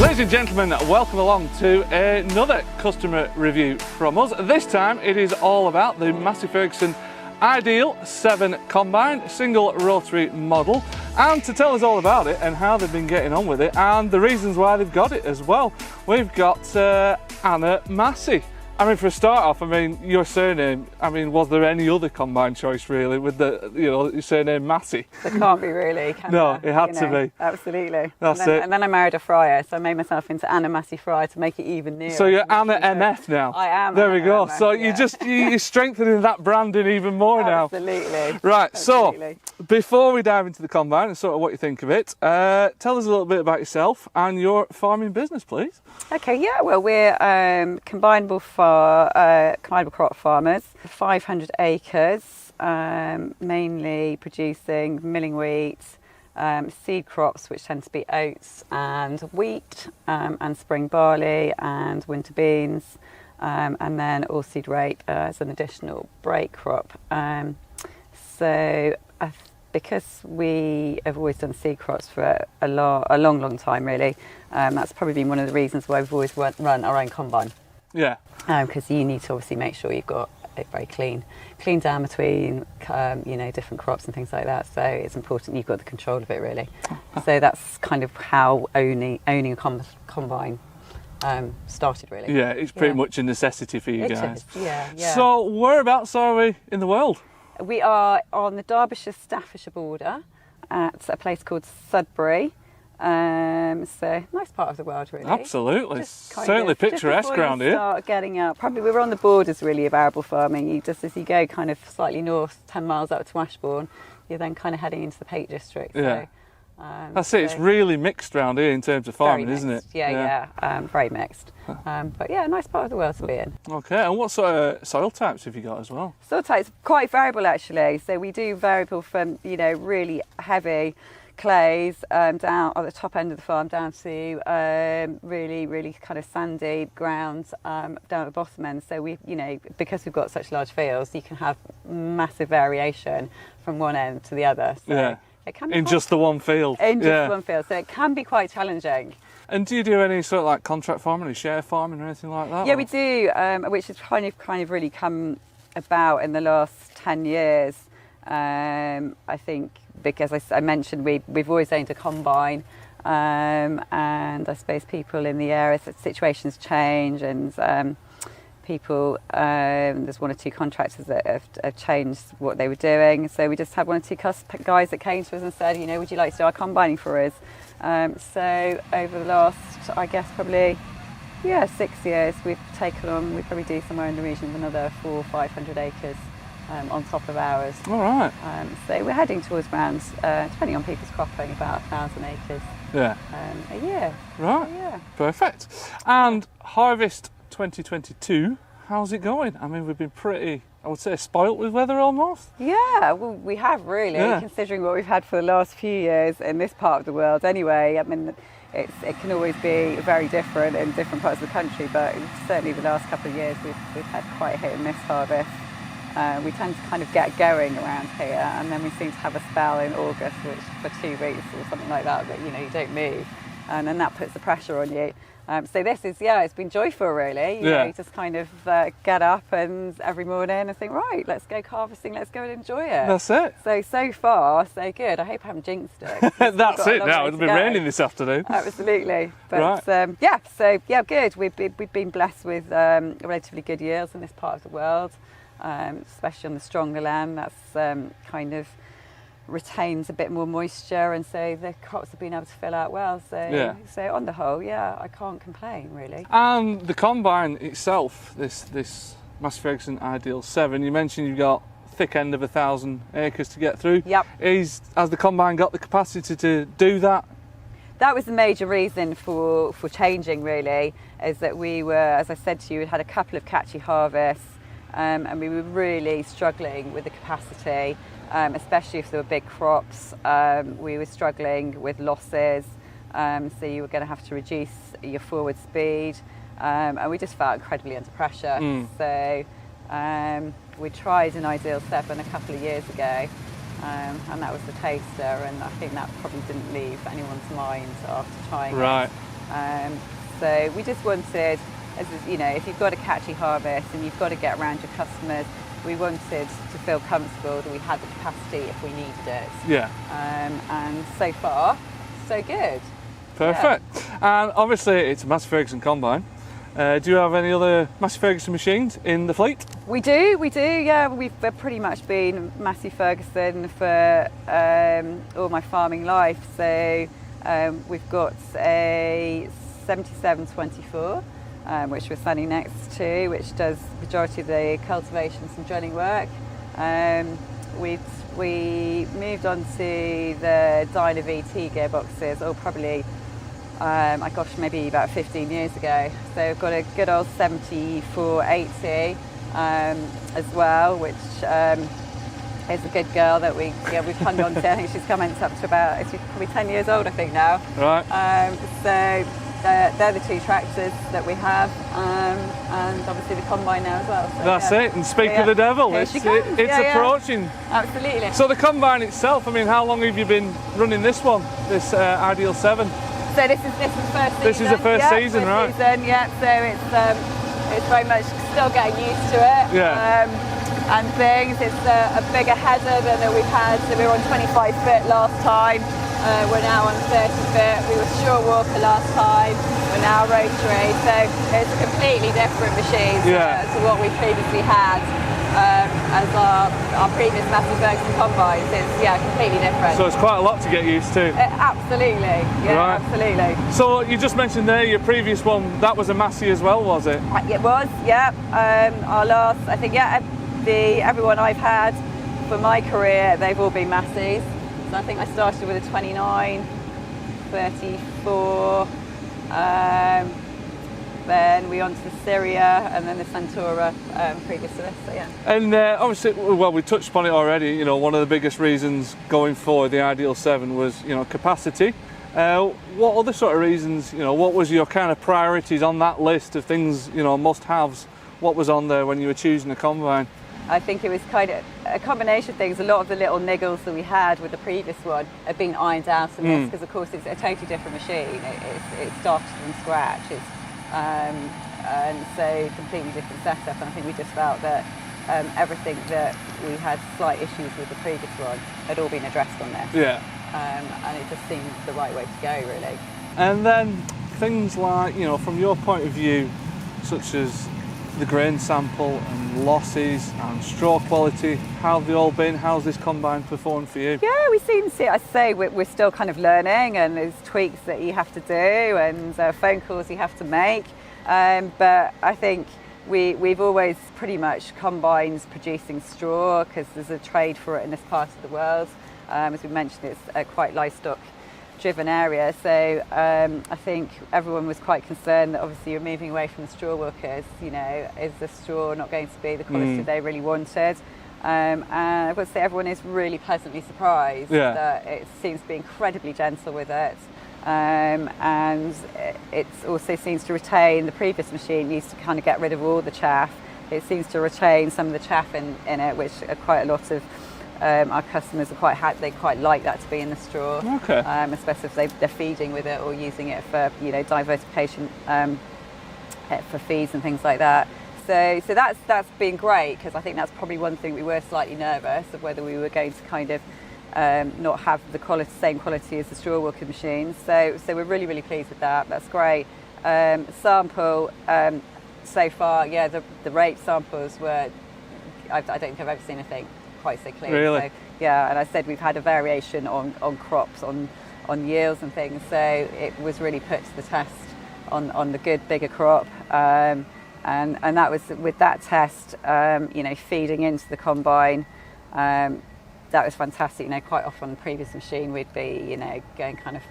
Ladies and gentlemen, welcome along to another customer review from us. This time it is all about the Massey Ferguson Ideal 7 Combine, single rotary model. And to tell us all about it and how they've been getting on with it and the reasons why they've got it as well, we've got Anna Massey. I mean, for a start off, I mean, your surname, I mean, was there any other combine choice really with the, your surname Massey? There can't be really, can No, there? it had to be. Absolutely. That's it. And then I married a friar, so I made myself into Anna Massey Friar to make it even nearer. So you're Anna MF now? I am. There we go. MF, So yeah. you're strengthening that branding even more now. Absolutely. Right, Absolutely. So before we dive into the combine and sort of what you think of it, tell us a little bit about yourself and your farming business, please. Okay, yeah, well, we're combinable crop farmers, 500 acres, mainly producing milling wheat, seed crops, which tend to be oats and wheat, and spring barley and winter beans, and then oilseed rape as an additional break crop. Because we have always done seed crops for a long time, really, that's probably been one of the reasons why we've always run our own combine. Yeah. Because you need to obviously make sure you've got it very clean down between, different crops and things like that. So it's important you've got the control of it, really. So that's kind of how owning a combine started, really. Yeah, it's pretty much a necessity for you guys. It is, yeah. So whereabouts are we in the world? We are on the Derbyshire-Staffordshire border at a place called Sudbury. So nice part of the world, really. Absolutely, certainly picturesque around here. Start getting up. Probably we're on the borders, really, of arable farming. Just as you go, kind of slightly north, 10 miles out to Ashbourne, you're then kind of heading into the Peak District. Yeah. So, that's it. It's really mixed around here in terms of farming, isn't it? Yeah. Very mixed. But yeah, nice part of the world to be in. Okay, and what sort of soil types have you got as well? Soil types quite variable, actually. So we do variable from really heavy clays down at the top end of the farm down to really kind of sandy ground down at the bottom end. So we, because we've got such large fields, you can have massive variation from one end to the other. So it can be in just the one field. In just one field, so it can be quite challenging. And do you do any sort of like contract farming, any share farming or anything like that? Yeah, we do, which has kind of really come about in the last 10 years. I think because I mentioned we've always owned a combine, and I suppose people in the area, situations change, and people, there's one or two contractors that have changed what they were doing. So we just had one or two guys that came to us and said, would you like to do our combining for us? So over the last, I guess probably 6 years, we've taken on, we probably do somewhere in the region of another 400 or 500 acres on top of ours. All right. So we're heading towards around, depending on people's cropping, about 1,000 acres a year. Right. Yeah. Perfect. And harvest 2022, how's it going? I mean, we've been pretty, I would say, spoilt with weather almost. Yeah, well, we have really, considering what we've had for the last few years in this part of the world anyway. I mean, it can always be very different in different parts of the country, but certainly the last couple of years we've had quite a hit and miss harvest. We tend to kind of get going around here, and then we seem to have a spell in August, which for 2 weeks or something like that you don't move, and then that puts the pressure on you. So this is, it's been joyful really. You just kind of get up and every morning and think, right, let's go harvesting, let's go and enjoy it. That's it. So far, so good. I hope I haven't jinxed it. That's it now, it'll be raining this afternoon. Absolutely. But right. Good. We've been blessed with relatively good yields in this part of the world, especially on the stronger land. That's kind of retains a bit more moisture, and so the crops have been able to fill out well. So on the whole, I can't complain really. And the combine itself, this Massey Ferguson Ideal 7, you mentioned you've got thick end of 1,000 acres to get through. Yep. Has the combine got the capacity to do that? That was the major reason for changing really, is that we were, as I said to you, we had a couple of catchy harvests, and we were really struggling with the capacity. Especially if there were big crops, we were struggling with losses, so you were going to have to reduce your forward speed, and we just felt incredibly under pressure. So we tried an Ideal 7 a couple of years ago, and that was the taster, and I think that probably didn't leave anyone's mind after trying it. So we just wanted, if you've got a catchy harvest and you've got to get around your customers, we wanted to feel comfortable that we had the capacity if we needed it. Yeah. And so far, so good. Perfect. Yeah. And obviously it's a Massey Ferguson combine. Do you have any other Massey Ferguson machines in the fleet? We do, yeah. We've pretty much been Massey Ferguson for all my farming life. So we've got a 7724, which we're standing next to, which does the majority of the cultivations and drilling work. We moved on to the Dyna VT gearboxes, probably maybe about 15 years ago. So we've got a good old 7480 as well, which is a good girl that we've hung on to. I think she's coming up to she's probably 10 years old, I think now. Right. So they're the two tractors that we have, and obviously the combine now as well. So, That's it. And speak of the devil, it's approaching. Absolutely. So the combine itself, how long have you been running this one, this Ideal 7? So this is the first season. This is the first season, right? Season, yeah. So it's very much still getting used to it. Yeah. And things. It's a bigger header than we've had. So we were on 25 foot last time. We're now on 30 foot. We were short walker last time. We're now rotary. So it's a completely different machine to what we previously had. As our previous Massey Ferguson combines, it's completely different. So it's quite a lot to get used to. Absolutely, right. Absolutely. So you just mentioned there your previous one, that was a Massey as well, was it? It was, yeah. Our last, I think, everyone I've had for my career, they've all been Masseys. So I think I started with a 29, 34. Then we on to the Syria and then the Centaura previous to this, so yeah. And obviously, well, we touched upon it already, one of the biggest reasons going for the Ideal 7 was, capacity. What other sort of reasons, what was your kind of priorities on that list of things, must-haves? What was on there when you were choosing a combine? I think it was kind of a combination of things. A lot of the little niggles that we had with the previous one have been ironed out in this, because of course it's a totally different machine. It started from scratch. And so completely different setup, and I think we just felt that everything that we had slight issues with the previous one had all been addressed on this. Yeah. And it just seemed the right way to go, really. And then things like, from your point of view, such as the grain sample and losses and straw quality, how have they all been? How's this combine performed for you? Yeah, we seem to, I say, we're still kind of learning, and there's tweaks that you have to do and phone calls you have to make. But I think we've always pretty much combines producing straw, because there's a trade for it in this part of the world. As we mentioned, it's a quite livestock driven area, so I think everyone was quite concerned that obviously you're moving away from the straw workers. Is the straw not going to be the quality they really wanted? And I've got to say, everyone is really pleasantly surprised that it seems to be incredibly gentle with it, and it also seems to retain. The previous machine used to kind of get rid of all the chaff. It seems to retain some of the chaff in it, which are quite a lot of our customers are they quite like that to be in the straw, especially if they're feeding with it or using it for diversification for feeds and things like that. So that's been great, because I think that's probably one thing we were slightly nervous of, whether we were going to kind of not have the same quality as the straw walking machines. So we're really, really pleased with that. That's great. Sample so far, the rape samples were, I don't think I've ever seen anything quite so clean. Really? So, yeah, and I said we've had a variation on crops, on yields and things, so it was really put to the test on the good bigger crop, and that was with that test, feeding into the combine, that was fantastic. Quite often on the previous machine we'd be going kind of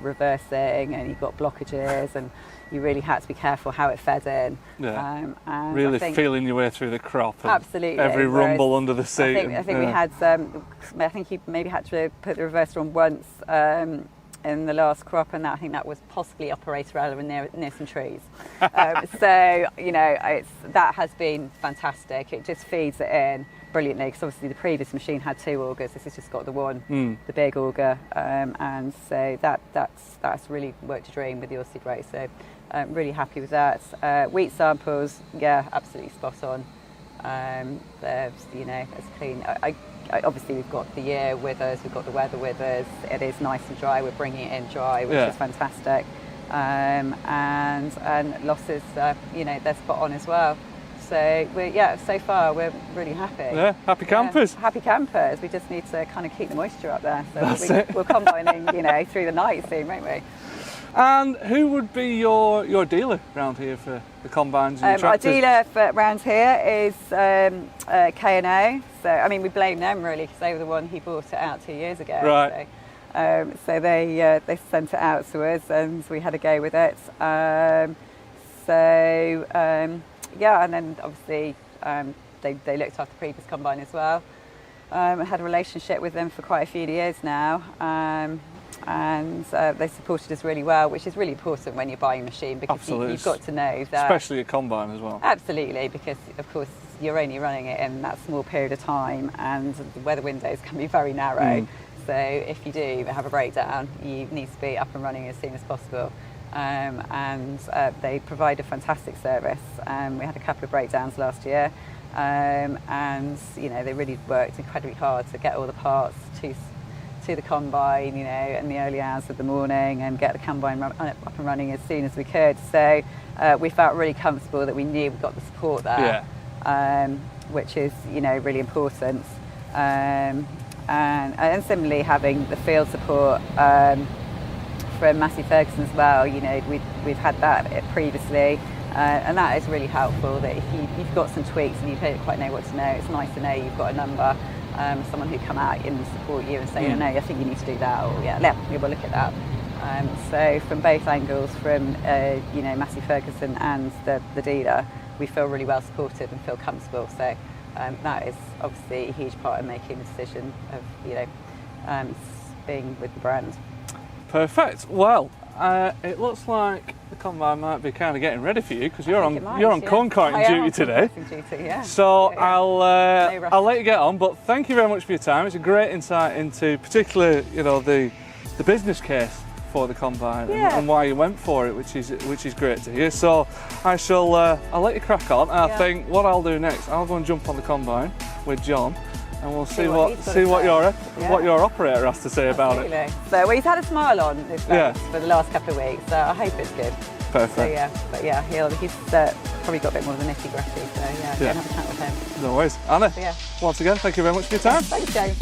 reversing, and you've got blockages, and you really had to be careful how it fed in. Yeah. And really feeling your way through the crop. Absolutely. Every rumble under the seat. I think we had I think you maybe had to put the reverser on once in the last crop, and I think that was possibly operator error near some trees. So that has been fantastic. It just feeds it in. brilliantly, because obviously the previous machine had 2 augers. This has just got the one, the big auger, and so that's really worked a dream with the oilseed rape. So I'm really happy with that. Wheat samples, yeah, absolutely spot on. They're, you know, as clean. I obviously we've got the year with us, we've got the weather with us. It is nice and dry. We're bringing it in dry, which is fantastic. And losses, you know, they're spot on as well. So so far we're really happy. Yeah, happy campers. Happy campers. We just need to kind of keep the moisture up there. So we're combining, you know, through the night soon, won't we? And who would be your dealer around here for the combines and our tractors? dealer around here is K&O. So I mean, we blame them really, because they were the one who bought it out 2 years ago. Right. So they sent it out to us, and we had a go with it. Yeah, and then obviously they looked after the previous combine as well. I had a relationship with them for quite a few years now, and they supported us really well, which is really important when you're buying a machine, because you've got to know that. Especially a combine as well. Absolutely, because of course you're only running it in that small period of time, and the weather windows can be very narrow. So if you do have a breakdown, you need to be up and running as soon as possible. And they provide a fantastic service. We had a couple of breakdowns last year, and you know, they really worked incredibly hard to get all the parts to the combine, you know, in the early hours of the morning, and get the combine up and running as soon as we could. So we felt really comfortable that we knew we got the support there, which is, you know, really important. And similarly, having the field support from Massey Ferguson as well, you know, we've had that previously, and that is really helpful, that if you've got some tweaks and you don't quite know what to know, it's nice to know you've got a number, someone who come out and support you and say, no, I think you need to do that, or we'll look at that. So from both angles, from you know, Massey Ferguson and the dealer, we feel really well supported and feel comfortable. So that is obviously a huge part of making the decision of, you know, being with the brand. Perfect. Well, it looks like the combine might be kind of getting ready for you, because you're on corn carting duty today. So I'll let you get on. But thank you very much for your time. It's a great insight into, particularly, you know, the business case for the combine and why you went for it, which is great to hear. So I'll let you crack on. And I think what I'll do next, I'll go and jump on the combine with John, and we'll see what your operator has to say about it. So he's had a smile on his face for the last couple of weeks, so I hope it's good. Perfect. So he's probably got a bit more of the nitty gritty. So go and have a chat with him. No worries, Anna. Once again, thank you very much for your time. Thanks, James.